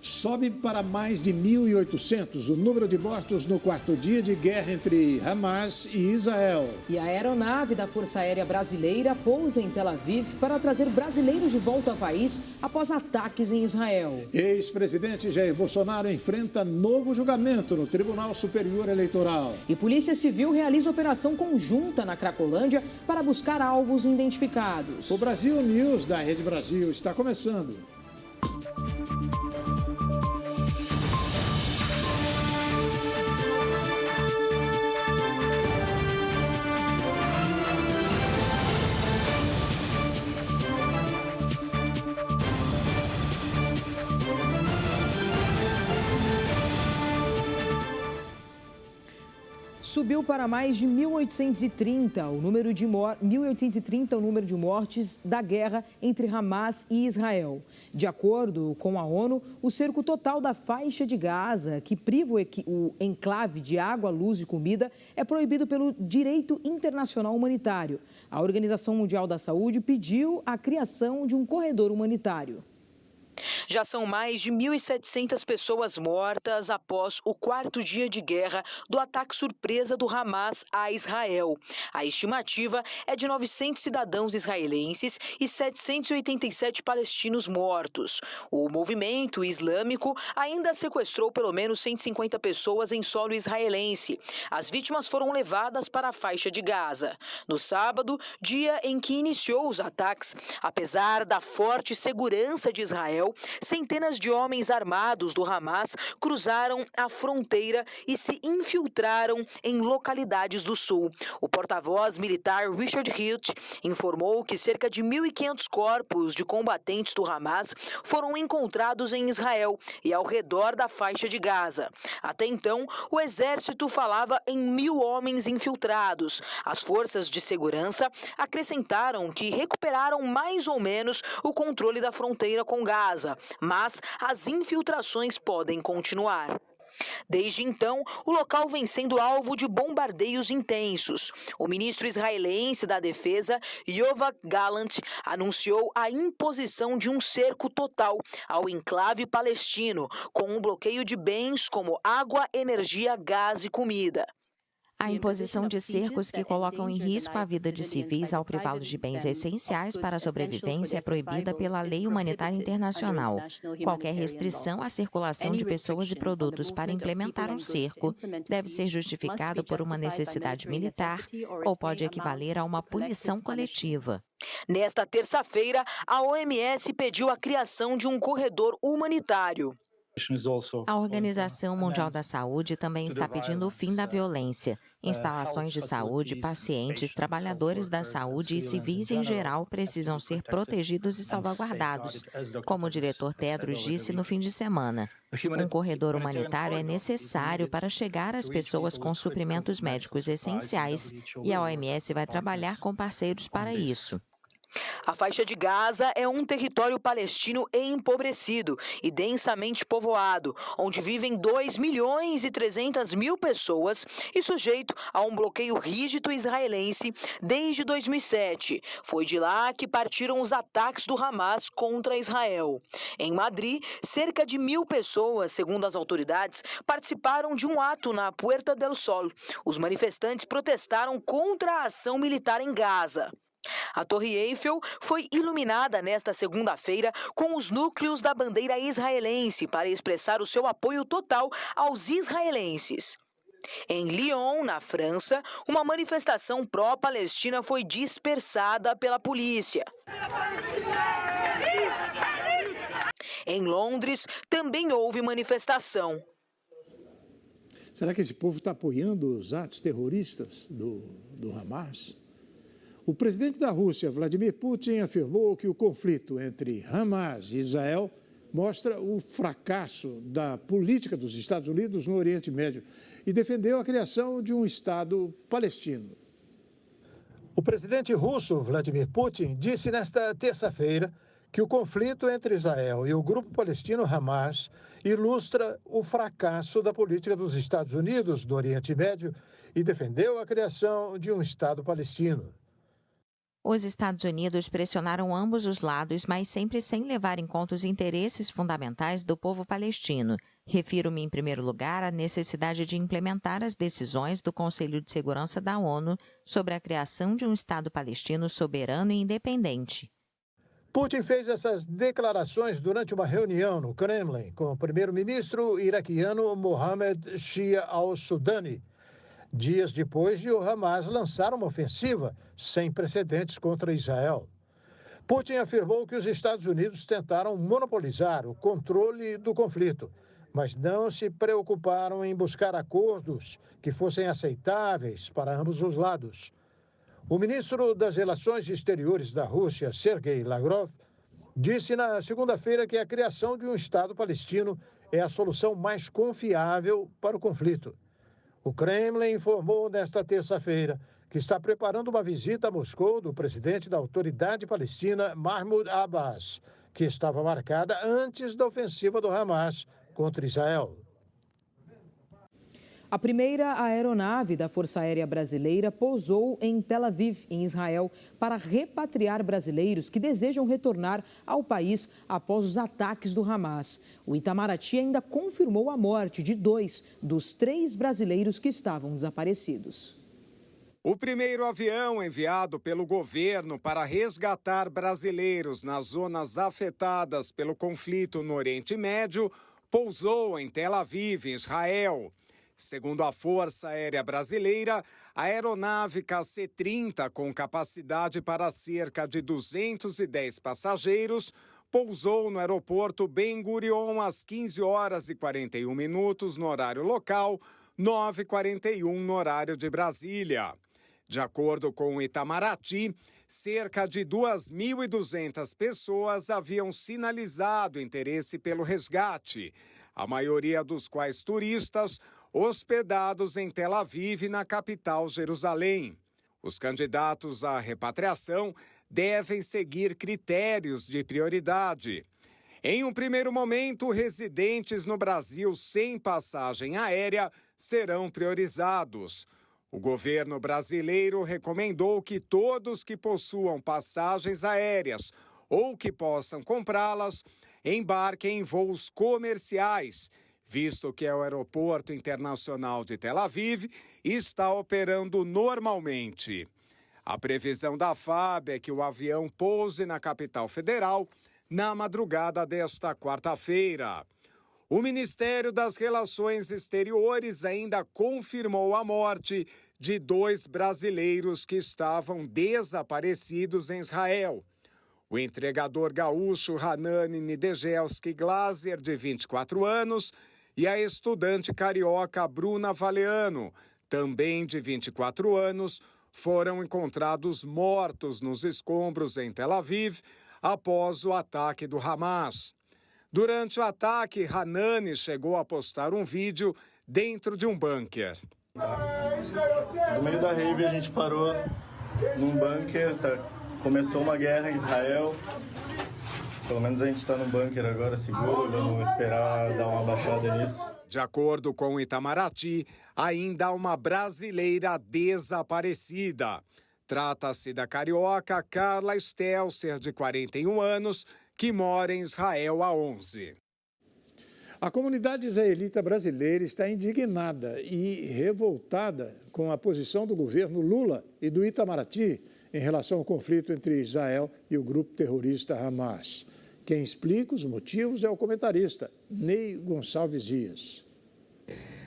Sobe para mais de 1.800 o número de mortos no quarto dia de guerra entre Hamas e Israel. E a aeronave da Força Aérea Brasileira pousa em Tel Aviv para trazer brasileiros de volta ao país após ataques em Israel. Ex-presidente Jair Bolsonaro enfrenta novo julgamento no Tribunal Superior Eleitoral. E Polícia Civil realiza operação conjunta na Cracolândia para buscar alvos identificados. O Brasil News da Rede Brasil está começando. Subiu para mais de 1.830 o número de mortes da guerra entre Hamas e Israel. De acordo com a ONU, o cerco total da faixa de Gaza, que priva o enclave de água, luz e comida, é proibido pelo direito internacional humanitário. A Organização Mundial da Saúde pediu a criação de um corredor humanitário. Já são mais de 1.700 pessoas mortas após o quarto dia de guerra do ataque surpresa do Hamas a Israel. A estimativa é de 900 cidadãos israelenses e 787 palestinos mortos. O movimento islâmico ainda sequestrou pelo menos 150 pessoas em solo israelense. As vítimas foram levadas para a faixa de Gaza. No sábado, dia em que iniciou os ataques, apesar da forte segurança de Israel, centenas de homens armados do Hamas cruzaram a fronteira e se infiltraram em localidades do sul. O porta-voz militar Richard Hilt informou que cerca de 1.500 corpos de combatentes do Hamas foram encontrados em Israel e ao redor da faixa de Gaza. Até então, o exército falava em 1.000 homens infiltrados. As forças de segurança acrescentaram que recuperaram mais ou menos o controle da fronteira com Gaza, mas as infiltrações podem continuar. Desde então, o local vem sendo alvo de bombardeios intensos. O ministro israelense da Defesa, Yoav Gallant, anunciou a imposição de um cerco total ao enclave palestino, com um bloqueio de bens como água, energia, gás e comida. A imposição de cercos que colocam em risco a vida de civis ao privá-los de bens essenciais para a sobrevivência é proibida pela lei humanitária internacional. Qualquer restrição à circulação de pessoas e produtos para implementar um cerco deve ser justificado por uma necessidade militar ou pode equivaler a uma punição coletiva. Nesta terça-feira, a OMS pediu a criação de um corredor humanitário. A Organização Mundial da Saúde também está pedindo o fim da violência. Instalações de saúde, pacientes, trabalhadores da saúde e civis em geral precisam ser protegidos e salvaguardados, como o diretor Tedros disse no fim de semana. Um corredor humanitário é necessário para chegar às pessoas com suprimentos médicos essenciais e a OMS vai trabalhar com parceiros para isso. A faixa de Gaza é um território palestino empobrecido e densamente povoado, onde vivem 2.300.000 pessoas e sujeito a um bloqueio rígido israelense desde 2007. Foi de lá que partiram os ataques do Hamas contra Israel. Em Madrid, cerca de 1.000 pessoas, segundo as autoridades, participaram de um ato na Puerta del Sol. Os manifestantes protestaram contra a ação militar em Gaza. A Torre Eiffel foi iluminada nesta segunda-feira com os núcleos da bandeira israelense para expressar o seu apoio total aos israelenses. Em Lyon, na França, uma manifestação pró-Palestina foi dispersada pela polícia. Em Londres, também houve manifestação. Será que esse povo está apoiando os atos terroristas do Hamas? O presidente da Rússia, Vladimir Putin, afirmou que o conflito entre Hamas e Israel mostra o fracasso da política dos Estados Unidos no Oriente Médio e defendeu a criação de um Estado palestino. O presidente russo, Vladimir Putin, disse nesta terça-feira que o conflito entre Israel e o grupo palestino Hamas ilustra o fracasso da política dos Estados Unidos no Oriente Médio e defendeu a criação de um Estado palestino. Os Estados Unidos pressionaram ambos os lados, mas sempre sem levar em conta os interesses fundamentais do povo palestino. Refiro-me, em primeiro lugar, à necessidade de implementar as decisões do Conselho de Segurança da ONU sobre a criação de um Estado palestino soberano e independente. Putin fez essas declarações durante uma reunião no Kremlin com o primeiro-ministro iraquiano Mohamed Shia al-Sudani, dias depois de o Hamas lançar uma ofensiva sem precedentes contra Israel. Putin afirmou que os Estados Unidos tentaram monopolizar o controle do conflito, mas não se preocuparam em buscar acordos que fossem aceitáveis para ambos os lados. O ministro das Relações Exteriores da Rússia, Sergei Lavrov, disse na segunda-feira que a criação de um Estado palestino é a solução mais confiável para o conflito. O Kremlin informou nesta terça-feira que está preparando uma visita a Moscou do presidente da Autoridade Palestina, Mahmoud Abbas, que estava marcada antes da ofensiva do Hamas contra Israel. A primeira aeronave da Força Aérea Brasileira pousou em Tel Aviv, em Israel, para repatriar brasileiros que desejam retornar ao país após os ataques do Hamas. O Itamaraty ainda confirmou a morte de 2 dos 3 brasileiros que estavam desaparecidos. O primeiro avião enviado pelo governo para resgatar brasileiros nas zonas afetadas pelo conflito no Oriente Médio pousou em Tel Aviv, em Israel. Segundo a Força Aérea Brasileira, a aeronave KC-30, com capacidade para cerca de 210 passageiros, pousou no aeroporto Ben Gurion às 15 horas e 41 minutos no horário local, 9h41 no horário de Brasília. De acordo com o Itamaraty, cerca de 2.200 pessoas haviam sinalizado interesse pelo resgate, a maioria dos quais turistas, hospedados em Tel Aviv, na capital Jerusalém. Os candidatos à repatriação devem seguir critérios de prioridade. Em um primeiro momento, residentes no Brasil sem passagem aérea serão priorizados. O governo brasileiro recomendou que todos que possuam passagens aéreas ou que possam comprá-las embarquem em voos comerciais, visto que o Aeroporto Internacional de Tel Aviv está operando normalmente. A previsão da FAB é que o avião pouse na capital federal na madrugada desta quarta-feira. O Ministério das Relações Exteriores ainda confirmou a morte de 2 brasileiros que estavam desaparecidos em Israel. O entregador gaúcho Hanani Nidegelski Glaser, de 24 anos, e a estudante carioca Bruna Valeano, também de 24 anos, foram encontrados mortos nos escombros em Tel Aviv após o ataque do Hamas. Durante o ataque, Hanani chegou a postar um vídeo dentro de um bunker. No meio da rave a gente parou num bunker, começou uma guerra em Israel. Pelo menos a gente está no bunker agora, seguro, vamos esperar dar uma baixada nisso. De acordo com o Itamaraty, ainda há uma brasileira desaparecida. Trata-se da carioca Carla Stelzer, de 41 anos, que mora em Israel há 11. A comunidade israelita brasileira está indignada e revoltada com a posição do governo Lula e do Itamaraty em relação ao conflito entre Israel e o grupo terrorista Hamas. Quem explica os motivos é o comentarista Ney Gonçalves Dias.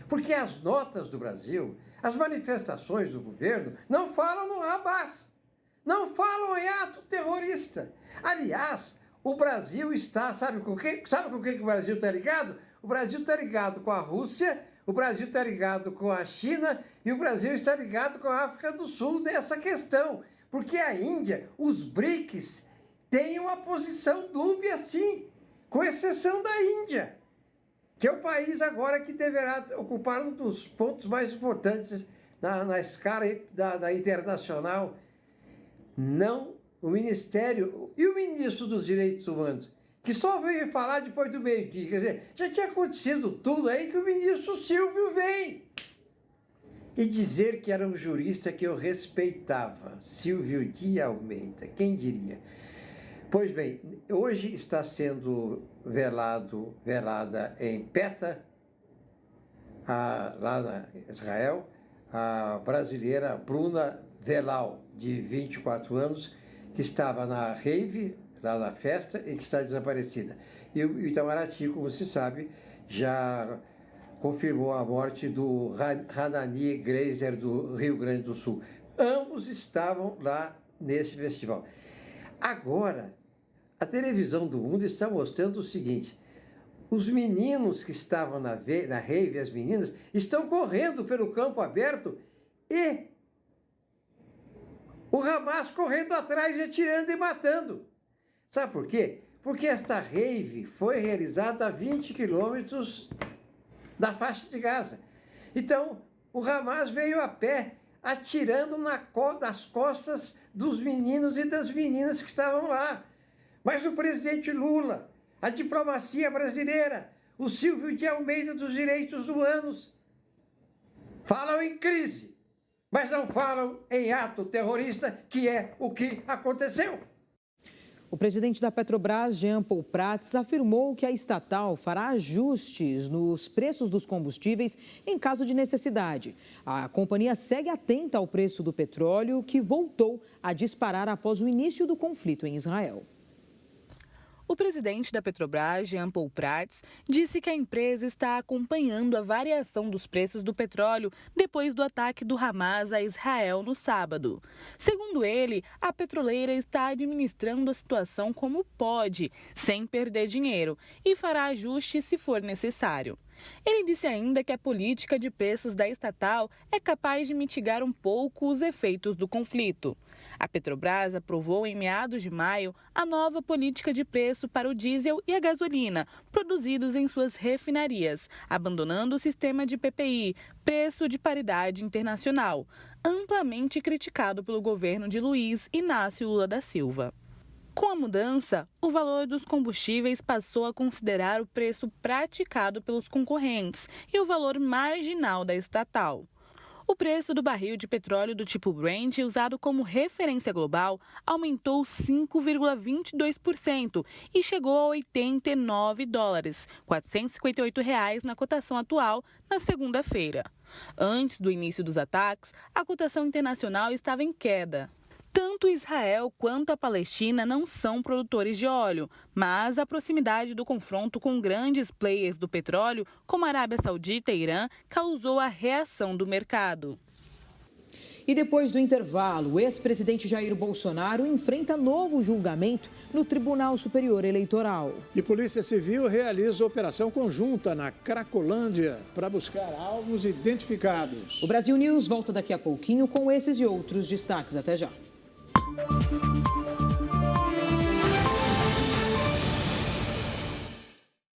Porque as notas do Brasil, as manifestações do governo, não falam no Hamas, não falam em ato terrorista. Aliás, o Brasil está, sabe com que o Brasil está ligado? O Brasil está ligado com a Rússia, o Brasil está ligado com a China e o Brasil está ligado com a África do Sul nessa questão. Porque a Índia, os BRICS, têm uma posição dúbia, sim, com exceção da Índia, que é o país agora que deverá ocupar um dos pontos mais importantes na escala da internacional. Não, o Ministério e o Ministro dos Direitos Humanos, que só veio falar depois do meio-dia, quer dizer, já tinha acontecido tudo aí que o ministro Silvio vem. e dizer que era um jurista que eu respeitava, Silvio de Almeida, quem diria? Pois bem, hoje está sendo velada em Peta, lá na Israel, a brasileira Bruna Velal, de 24 anos, que estava na rave, lá na festa, e que está desaparecida. E o Itamaraty, como se sabe, já confirmou a morte do Hanani Greiser, do Rio Grande do Sul. Ambos estavam lá nesse festival. Agora, a televisão do mundo está mostrando o seguinte: os meninos que estavam na rave, as meninas, estão correndo pelo campo aberto e o Hamas correndo atrás e atirando e matando. Sabe por quê? Porque esta rave foi realizada a 20 quilômetros da faixa de Gaza. Então, o Hamas veio a pé, atirando nas costas dos meninos e das meninas que estavam lá. Mas o presidente Lula, a diplomacia brasileira, o Silvio de Almeida dos Direitos Humanos, falam em crise, mas não falam em ato terrorista, que é o que aconteceu. O presidente da Petrobras, Jean Paul Prats, afirmou que a estatal fará ajustes nos preços dos combustíveis em caso de necessidade. A companhia segue atenta ao preço do petróleo, que voltou a disparar após o início do conflito em Israel. O presidente da Petrobras, Jean Paul Prats, disse que a empresa está acompanhando a variação dos preços do petróleo depois do ataque do Hamas a Israel no sábado. Segundo ele, a petroleira está administrando a situação como pode, sem perder dinheiro, e fará ajustes se for necessário. Ele disse ainda que a política de preços da estatal é capaz de mitigar um pouco os efeitos do conflito. A Petrobras aprovou em meados de maio a nova política de preço para o diesel e a gasolina, produzidos em suas refinarias, abandonando o sistema de PPI, preço de paridade internacional, amplamente criticado pelo governo de Luiz Inácio Lula da Silva. Com a mudança, o valor dos combustíveis passou a considerar o preço praticado pelos concorrentes e o valor marginal da estatal. O preço do barril de petróleo do tipo Brent, usado como referência global, aumentou 5,22% e chegou a $89, R$458 na cotação atual, na segunda-feira. Antes do início dos ataques, a cotação internacional estava em queda. Tanto Israel quanto a Palestina não são produtores de óleo, mas a proximidade do confronto com grandes players do petróleo, como a Arábia Saudita e Irã, causou a reação do mercado. E depois do intervalo, o ex-presidente Jair Bolsonaro enfrenta novo julgamento no Tribunal Superior Eleitoral. E Polícia Civil realiza operação conjunta na Cracolândia para buscar alvos identificados. O Brasil News volta daqui a pouquinho com esses e outros destaques. Até já.